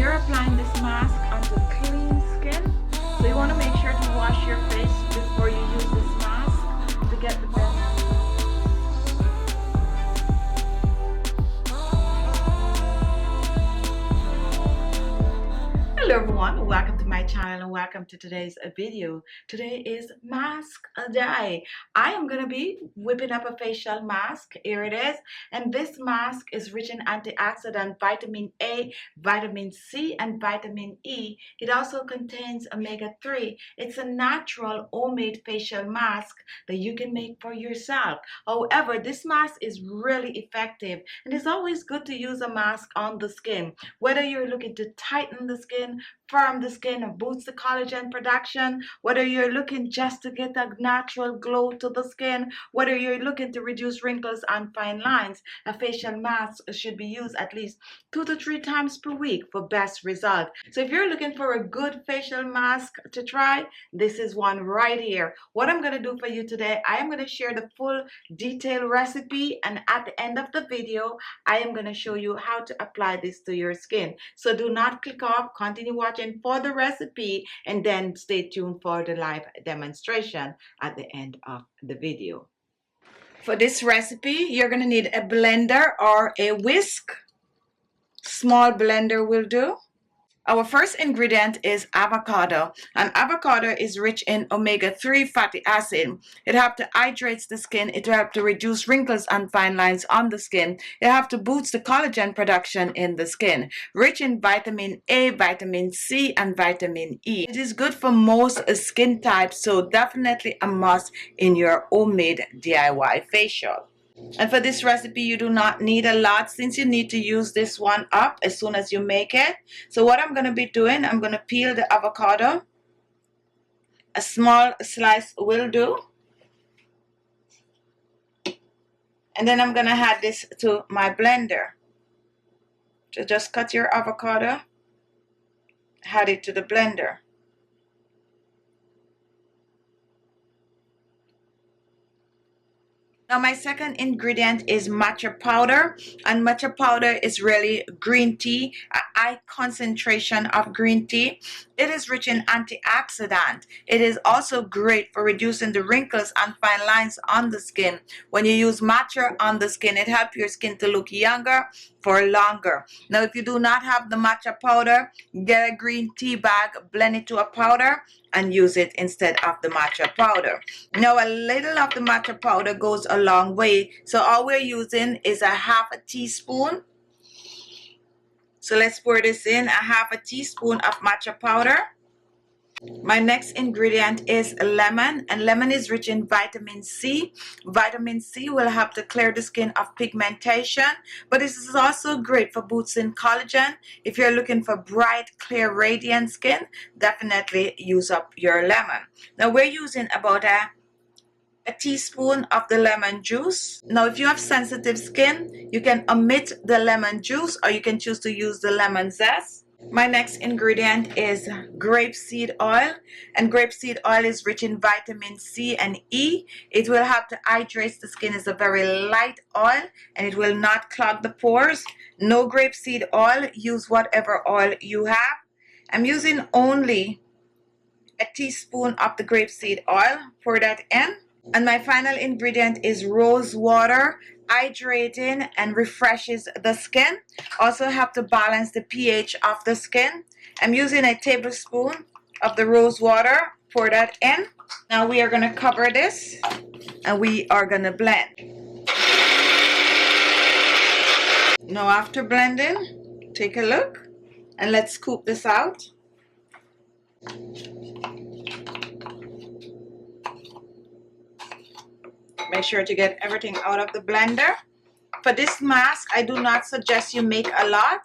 you're applying this mask onto clean skin, so you want to make sure to wash your face before you use this mask to get the best. Hello everyone, welcome to my channel and welcome to today's video. Today is mask day. I am going to be whipping up a facial mask. Here it is. And this mask is rich in antioxidant, vitamin A, vitamin C, and vitamin E. It also contains omega-3. It's a natural homemade facial mask that you can make for yourself. However, this mask is really effective and it's always good to use a mask on the skin. Whether you're looking to tighten the skin, firm the skin, or boost the collagen production, whether you're looking just to get a natural glow to the skin, whether you're looking to reduce wrinkles and fine lines, a facial mask should be used at least 2 to 3 times per week for best result. So if you're looking for a good facial mask to try, this is one right here. What I'm going to do for you today, I am going to share the full detailed recipe, and at the end of the video I am going to show you how to apply this to your skin. So do not click off, continue watching for the recipe, and then stay tuned for the live demonstration at the end of the video. For this recipe, you're going to need a blender or a whisk. Small blender will do. Our first ingredient is avocado, and avocado is rich in omega-3 fatty acid. It helps to hydrate the skin. It helps to reduce wrinkles and fine lines on the skin. It helps to boost the collagen production in the skin. Rich in vitamin A, vitamin C, and vitamin E. It is good for most skin types, so definitely a must in your homemade DIY facial. And for this recipe, you do not need a lot, since you need to use this one up as soon as you make it. So what I'm going to be doing, I'm going to peel the avocado. A small slice will do. And then I'm going to add this to my blender. So just cut your avocado, add it to the blender. Now my second ingredient is matcha powder, and matcha powder is really green tea, a high concentration of green tea. It is rich in antioxidant. It is also great for reducing the wrinkles and fine lines on the skin. When you use matcha on the skin, it helps your skin to look younger for longer. Now if you do not have the matcha powder, get a green tea bag, blend it to a powder, and use it instead of the matcha powder. Now a little of the matcha powder goes a long way, so all we're using is a half a teaspoon. So let's pour this in, a half a teaspoon of matcha powder. My next ingredient is lemon, and lemon is rich in vitamin C. Vitamin C will help to clear the skin of pigmentation, but this is also great for boosting collagen. If you're looking for bright, clear, radiant skin, definitely use up your lemon. Now we're using about a teaspoon of the lemon juice. Now if you have sensitive skin, you can omit the lemon juice, or you can choose to use the lemon zest. My next ingredient is grapeseed oil, and grapeseed oil is rich in vitamin C and E. It will help to hydrate the skin. It's a very light oil and it will not clog the pores. No grapeseed oil, use whatever oil you have. I'm using only a teaspoon of the grapeseed oil, pour that in. And my final ingredient is rose water, hydrating and refreshes the skin. Also help to balance the pH of the skin. I'm using a tablespoon of the rose water, pour that in. Now we are going to cover this and we are going to blend. Now after blending, take a look and let's scoop this out. Make sure to get everything out of the blender. For this mask, I do not suggest you make a lot.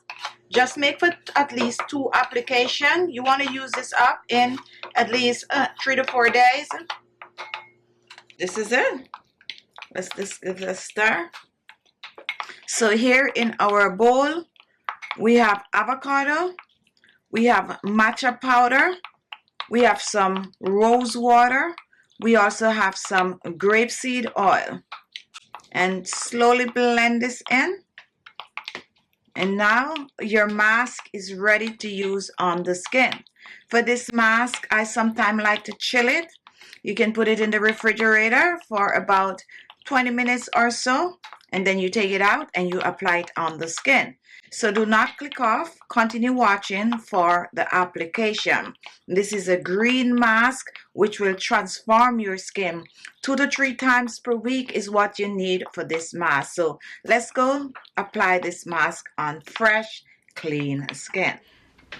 Just make for at least 2 applications. You want to use this up in at least 3 to 4 days. This is it. Let's just give it a stir. So here in our bowl, we have avocado, we have matcha powder, we have some rose water, we also have some grapeseed oil. And slowly blend this in. And now your mask is ready to use on the skin. For this mask, I sometimes like to chill it. You can put it in the refrigerator for about 20 minutes or so, and then you take it out and you apply it on the skin. So do not click off. Continue watching for the application. This is a green mask which will transform your skin. 2 to 3 times per week is what you need for this mask. So let's go apply this mask on fresh, clean skin.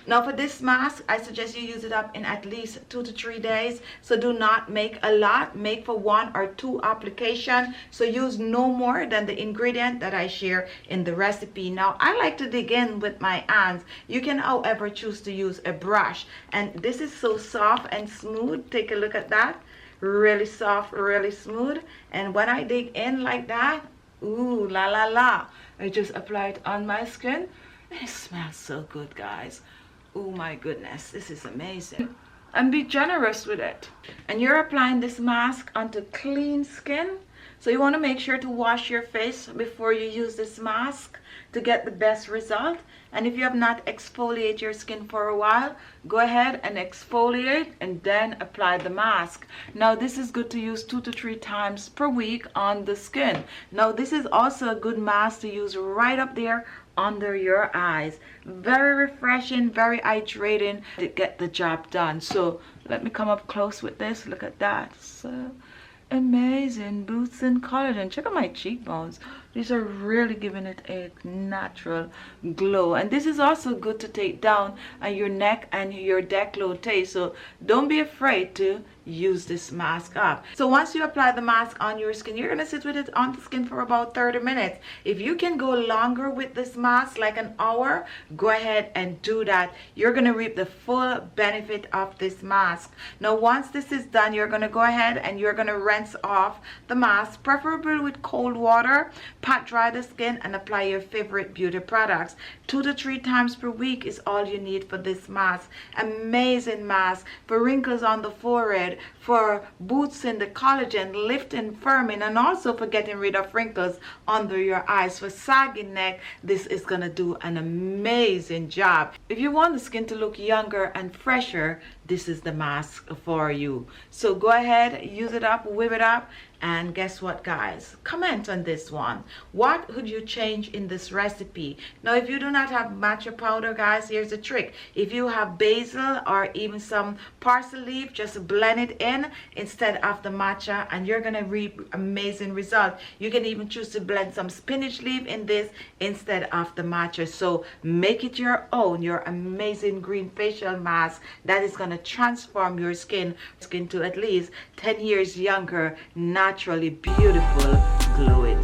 Now for this mask, I suggest you use it up in at least 2 to 3 days. So do not make a lot. Make for 1 or 2 applications. So use no more than the ingredient that I share in the recipe. Now I like to dig in with my hands. You can however choose to use a brush. And this is so soft and smooth. Take a look at that. Really soft, really smooth. And when I dig in like that, ooh, la la la. I just apply it on my skin. It smells so good, guys. Oh my goodness, this is amazing. And be generous with it. And you're applying this mask onto clean skin. So you want to make sure to wash your face before you use this mask to get the best result. And if you have not exfoliated your skin for a while, go ahead and exfoliate and then apply the mask. Now this is good to use 2 to 3 times per week on the skin. Now this is also a good mask to use right up there under your eyes. Very refreshing, very hydrating to get the job done. So let me come up close with this. Look at that. So amazing. Boosts in collagen. Check out my cheekbones. These are really giving it a natural glow. And this is also good to take down on your neck and your décolleté. So don't be afraid to use this mask up. So once you apply the mask on your skin, you're going to sit with it on the skin for about 30 minutes. If you can go longer with this mask, like an hour, go ahead and do that. You're going to reap the full benefit of this mask. Now once this is done, you're going to go ahead and you're going to rinse off the mask, preferably with cold water. Pat dry the skin and apply your favorite beauty products. 2 to 3 times per week is all you need for this mask. Amazing mask for wrinkles on the forehead, for boosting the collagen, lifting, firming, and also for getting rid of wrinkles under your eyes. For saggy neck, this is going to do an amazing job. If you want the skin to look younger and fresher, this is the mask for you. So go ahead, use it up, whip it up. And guess what, guys? Comment on this one. What would you change in this recipe? Now, if you do not have matcha powder, guys, here's the trick. If you have basil or even some parsley leaf, just blend it in instead of the matcha, and you're gonna reap amazing results. You can even choose to blend some spinach leaf in this instead of the matcha. So make it your own, your amazing green facial mask that is gonna transform your skin to at least 10 years younger, naturally beautiful, glowing.